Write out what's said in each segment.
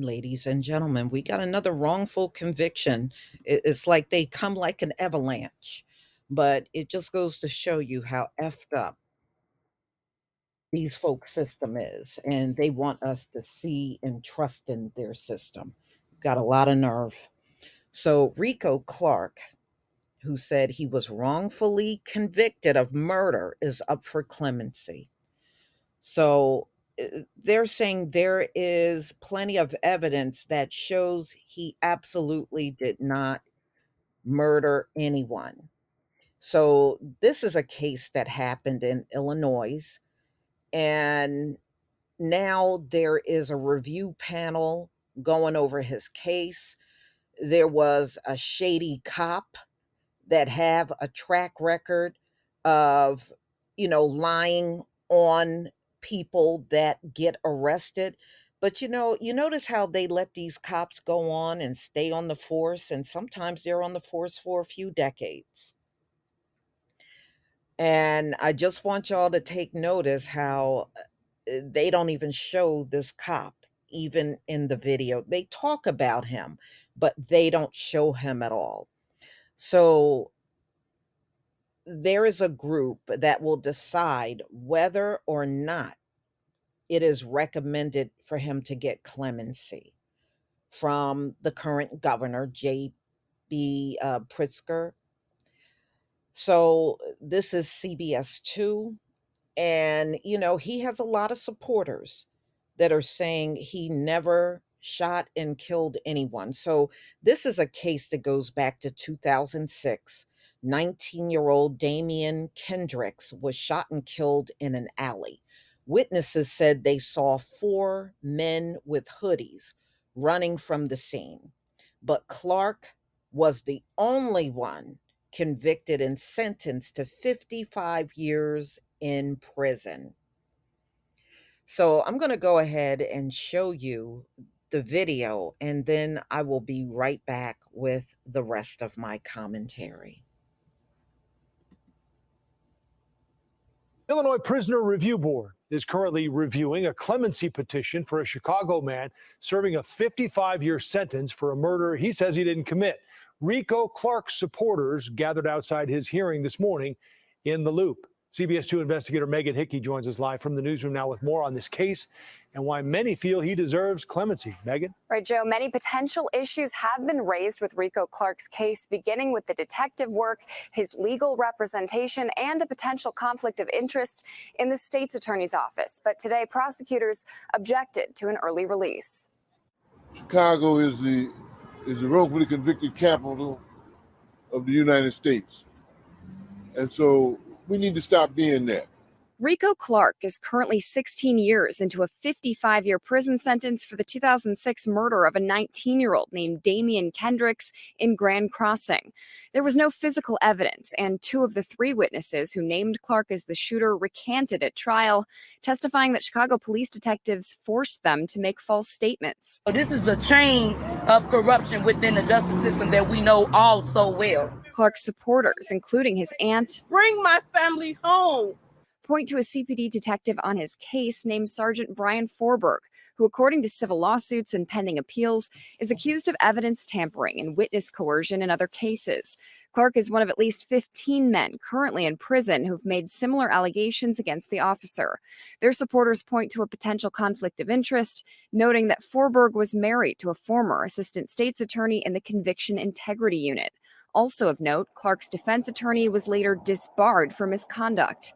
Ladies and gentlemen, we got another wrongful conviction. It's like they come like an avalanche, but it just goes to show you how effed up these folks' system is. And they want us to see and trust in their system. Got a lot of nerve. So, Rico Clark, who said he was wrongfully convicted of murder, is up for clemency. So they're saying there is plenty of evidence that shows he absolutely did not murder anyone. So this is a case that happened in Illinois, and now there is a review panel going over his case. There was a shady cop that have a track record of, lying on people that get arrested. But you notice how they let these cops go on and stay on the force, and sometimes they're on the force for a few decades. And I just want y'all to take notice how they don't even show this cop even in the video. They talk about him, but they don't show him at all. So there is a group that will decide whether or not it is recommended for him to get clemency from the current governor, J.B. Pritzker. So this is CBS 2. And, he has a lot of supporters that are saying he never shot and killed anyone. So this is a case that goes back to 2006. 19-year-old Damian Kendricks was shot and killed in an alley. Witnesses said they saw four men with hoodies running from the scene. But Clark was the only one convicted and sentenced to 55 years in prison. So I'm going to go ahead and show you the video, and then I will be right back with the rest of my commentary. Illinois Prisoner Review Board is currently reviewing a clemency petition for a Chicago man serving a 55-year sentence for a murder he says he didn't commit. Rico Clark's supporters gathered outside his hearing this morning in the Loop. CBS 2 investigator Megan Hickey joins us live from the newsroom now with more on this case and why many feel he deserves clemency. Megan? Right, Joe, many potential issues have been raised with Rico Clark's case, beginning with the detective work, his legal representation, and a potential conflict of interest in the state's attorney's office. But today, prosecutors objected to an early release. Chicago is the wrongfully convicted capital of the United States. And so we need to stop being that. Rico Clark is currently 16 years into a 55-year prison sentence for the 2006 murder of a 19-year-old named Damian Kendricks in Grand Crossing. There was no physical evidence, and two of the three witnesses who named Clark as the shooter recanted at trial, testifying that Chicago police detectives forced them to make false statements. This is a chain of corruption within the justice system that we know all so well. Clark's supporters, including his aunt, "Bring my family home," point to a CPD detective on his case named Sergeant Brian Forberg, who, according to civil lawsuits and pending appeals, is accused of evidence tampering and witness coercion in other cases. Clark is one of at least 15 men currently in prison who've made similar allegations against the officer. Their supporters point to a potential conflict of interest, noting that Forberg was married to a former assistant state's attorney in the Conviction Integrity Unit. Also of note, Clark's defense attorney was later disbarred for misconduct.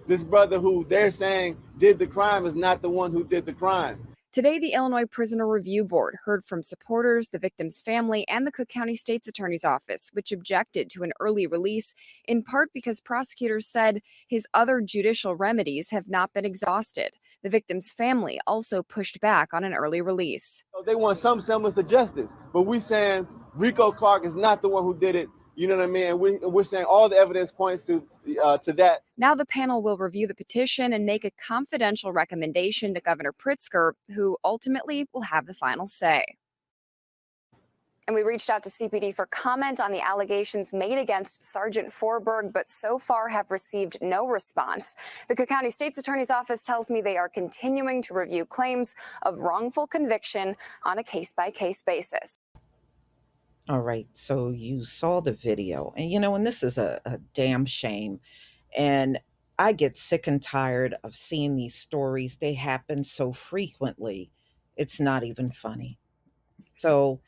This brother who they're saying did the crime is not the one who did the crime. Today, the Illinois Prisoner Review Board heard from supporters, the victim's family, and the Cook County State's Attorney's Office, which objected to an early release, in part because prosecutors said his other judicial remedies have not been exhausted. The victim's family also pushed back on an early release. They want some semblance of justice, but we're saying Rico Clark is not the one who did it. You know what I mean? And we're saying all the evidence points to that. Now the panel will review the petition and make a confidential recommendation to Governor Pritzker, who ultimately will have the final say. And we reached out to CPD for comment on the allegations made against Sergeant Forberg, but so far have received no response. The Cook County State's Attorney's Office tells me they are continuing to review claims of wrongful conviction on a case-by-case basis. All right, so you saw the video, and this is a damn shame. And I get sick and tired of seeing these stories. They happen so frequently. It's not even funny. So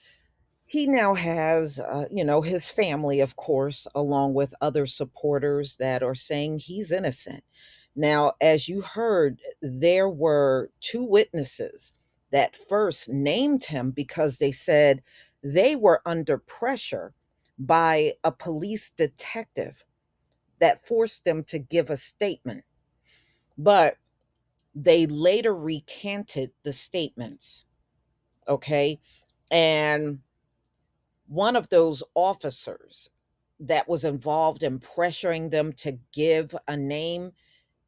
he now has, his family, of course, along with other supporters that are saying he's innocent. Now, as you heard, there were two witnesses that first named him because they said they were under pressure by a police detective that forced them to give a statement. But they later recanted the statements. Okay. And one of those officers that was involved in pressuring them to give a name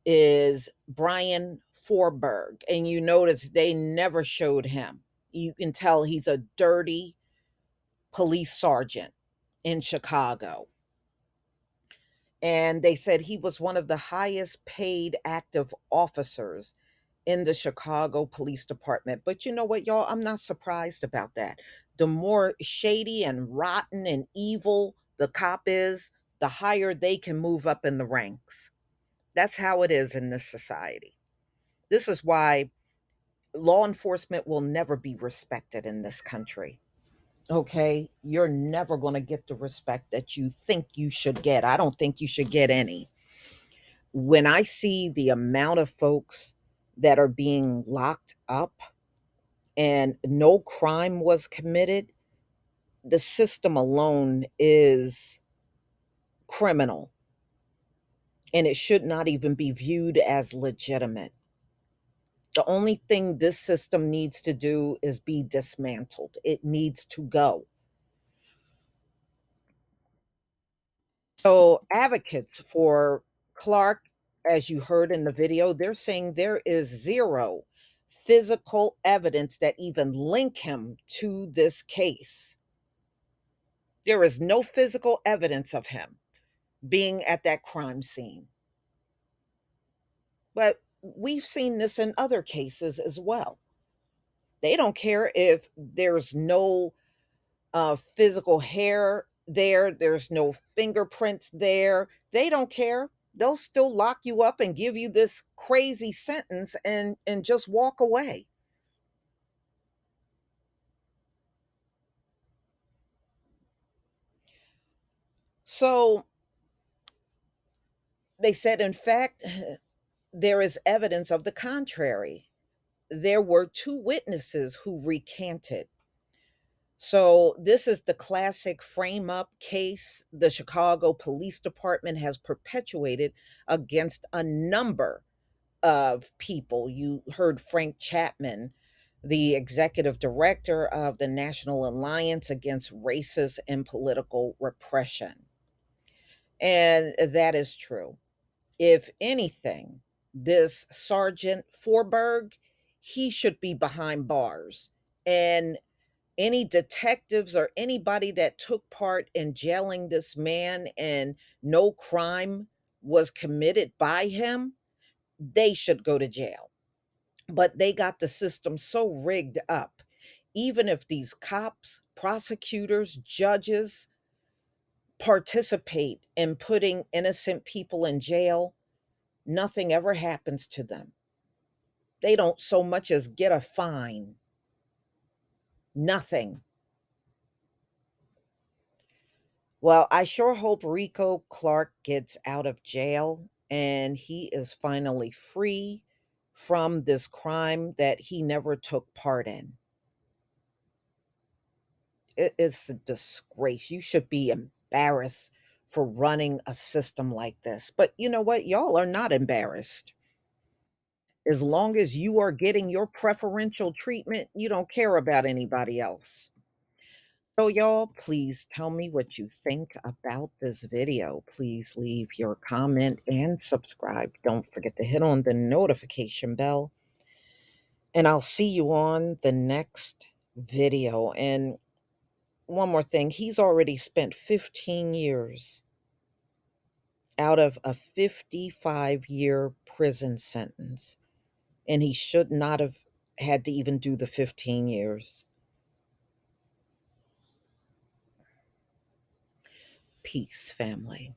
is Brian Forberg. And you notice they never showed him. You can tell he's a dirty police sergeant in Chicago. And they said he was one of the highest paid active officers in the Chicago Police Department. But you know what, y'all? I'm not surprised about that. The more shady and rotten and evil the cop is, the higher they can move up in the ranks. That's how it is in this society. This is why law enforcement will never be respected in this country. Okay? You're never going to get the respect that you think you should get. I don't think you should get any. When I see the amount of folks that are being locked up and no crime was committed, the system alone is criminal and it should not even be viewed as legitimate. The only thing this system needs to do is be dismantled. It needs to go. So, advocates for Clark, as you heard in the video, they're saying there is zero physical evidence that even link him to this case. There is no physical evidence of him being at that crime scene. But we've seen this in other cases as well. They don't care if there's no physical hair there, there's no fingerprints there. They don't care. They'll still lock you up and give you this crazy sentence and just walk away. So they said, in fact, there is evidence of the contrary. There were two witnesses who recanted. So, this is the classic frame up case the Chicago Police Department has perpetuated against a number of people. You heard Frank Chapman, the executive director of the National Alliance Against Racist and Political Repression. And that is true. If anything, this Sergeant Forberg, he should be behind bars. And any detectives or anybody that took part in jailing this man and no crime was committed by him, they should go to jail. But they got the system so rigged up. Even if these cops, prosecutors, judges participate in putting innocent people in jail, nothing ever happens to them. They don't so much as get a fine. Nothing. Well, I sure hope Rico Clark gets out of jail and he is finally free from this crime that he never took part in. It's a disgrace. You should be embarrassed for running a system like this. But you know what? Y'all are not embarrassed. As long as you are getting your preferential treatment, you don't care about anybody else. So, y'all, please tell me what you think about this video. Please leave your comment and subscribe. Don't forget to hit on the notification bell. And I'll see you on the next video. And one more thing. He's already spent 15 years out of a 55-year prison sentence, and he should not have had to even do the 15 years. Peace, family.